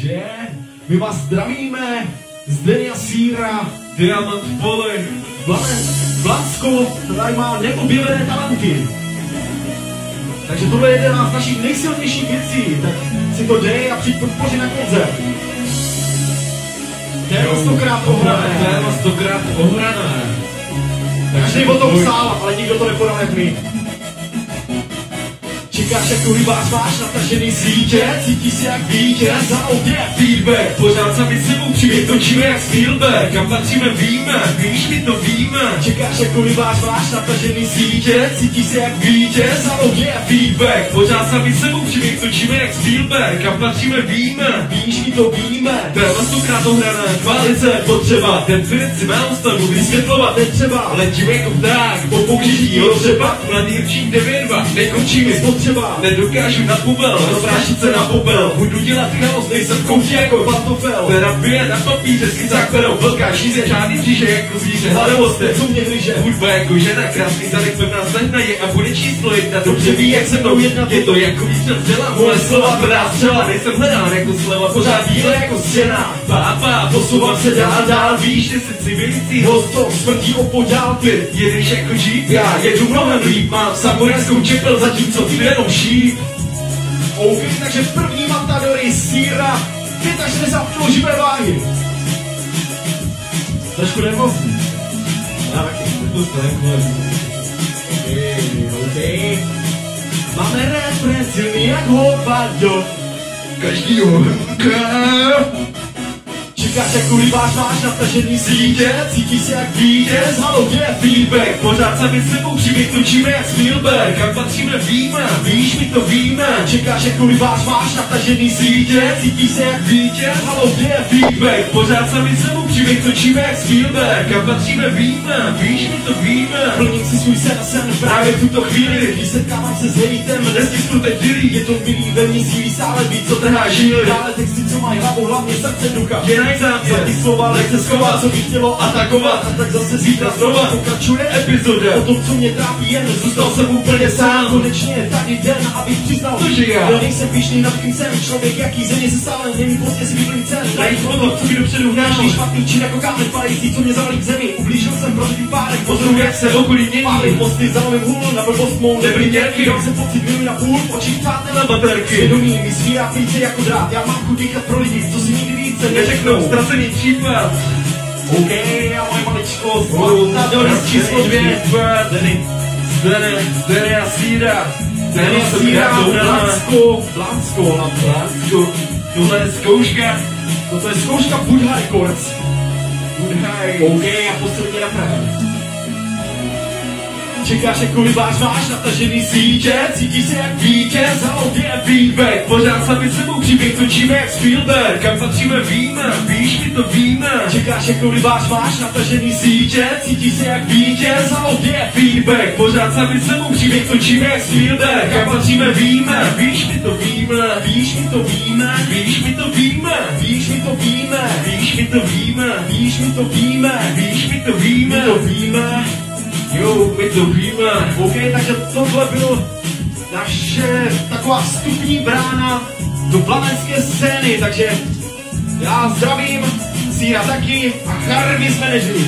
Takže my vás zdravíme z Denia Síra, Diamant Pole, Blansko, tady má neobjevené talenty. Takže tohle je jedna z našich nejsilnějších věcí, tak si to dej a přijď podpořit na koncert. Téma 100krát ohrané. Téma 100krát ohrané. Každý o tom psal, ale nikdo to nepodal jak my. Čekáš, jak uhýbáš, máš natažený sítě, cítíš se jak vítěz, za obě feedback. Pořád sami sebou příběh točíme jak Spielberg, kam patříme víme, víš, my to víme. Čekáš, jak uhýbáš, máš natažený sítě, cítíš se jak vítěz, za obě feedback. Pořád sami sebou příběh točíme jak Spielberg, kam patříme víme, víš, my to víme. Téma 100krát ohrané, chválit se potřeba, ten klid si má ustavu vysvětlovat netřeba. Letíme jako pták, po použití třeba, mladý rčík 9-2, nekončí mi spotřeba. Nedokážu na pubel, rozvrášit se na popel. Budu dělat chaos, nejsem v koutě jako pantofel. Terapie na papíře, skicák perou, velká šíře, žádný bříže jako zvíře, hladovost, co mě hryže. Hudba jako žena, krásný zadek pevná stehna je a bude číslo 1. Dobře ví, jak se mnou jednat, je to jako výstřel střela. Moje slova tvrdá střela, nejsem hledán jako sleva, pořád bíle jako stěna. Pápa, posouvám se dál, víš, že jsi civilicí hosto, smrtí opodál ty. Jedeš jako žít, já jedu mnohem líp, mám samurajskou čepel, zatímco ty jenom šíp. OK, takže první matadory Síra, 65 živé váhy. Trošku nervózní. Já taky, OK. Máme refren silný jak hovado. Každýho hrnka. Čekáš, jak ulíváš, máš natažený sítě, cítíš se jak vítěz, halo, kde je feedback? Pořád sami sebou příběh točíme jak Spielberg, kam patříme víme, víš, my to víme. Čekáš, jak ulíváš, máš natažený sítě, cítíš se jak vítěz, halo, kde je feedback? Pořád sami sebou příběh točíme jak Spielberg, kam patříme víme, víš, my to víme. Plním si svůj sen právě v tuto chvíli, když setkávám se s hejtem, nestisknu teď dilí. Je to milý, ve mně sílí stále víc, co trhá žíly. Dále texty, co mají hlavu, hlavně srdce, ducha. Za ty slova lehce schovat, co by chtělo atakovat. A tak zase zítra znova pokračuje epizoda. O tom, co mě trápí, jen zůstal jsem úplně sám. Konečně je tady den, abych přiznal, že já nejsem pyšný, nad kým jsem člověk, jaký země se stále není pozdě si vyplý cen. Najít o to, co mi dopředu Nášný špatný čin jako kámen padající, co mě zavalí k zemi. Ublížil jsem prožitý párek, pozoruji, jak se okolí mění. Pálím mosty, zalovím hůl, na blbost mou nebyly nějaký. Dal jsem pocit miluji na půl, očích přátel na baterky. Svědomí mi svírá plíce jako drát, já mám chuť dýchat pro lidi, co si nikdy více neřeknou. Ztracený případ. OK, a moje maličkost, matadory číslo 2. Denia Síra. Denia Síra, Blansko. Tohle je zkouška. Toto je zkouška Buddha Records. OK, a poslední refrén. Čekáš, jak ulíváš, máš natažený sítě, cítíš se jak vítěz, halo, kde je feedback? Pořád sami sebou příběh točíme jak Spielberg, kam patříme víme, víš, my to víme. Čekáš, jak ulíváš, máš natažený sítě, cítíš se jak vítěz, halo, kde je feedback? Pořád sami sebou příběh točíme jak Spielberg, kam patříme víme, víš, my to víme, víš, my to víme, víš, my to víme, víš, my to víme, víš, my to víme, víš, my to víme, víš, my to víme. Jo, my to víme. OK, takže tohle byl naše taková vstupní brána do plánenské scény, takže já zdravím, Síra taky a Charmy jsme nežili.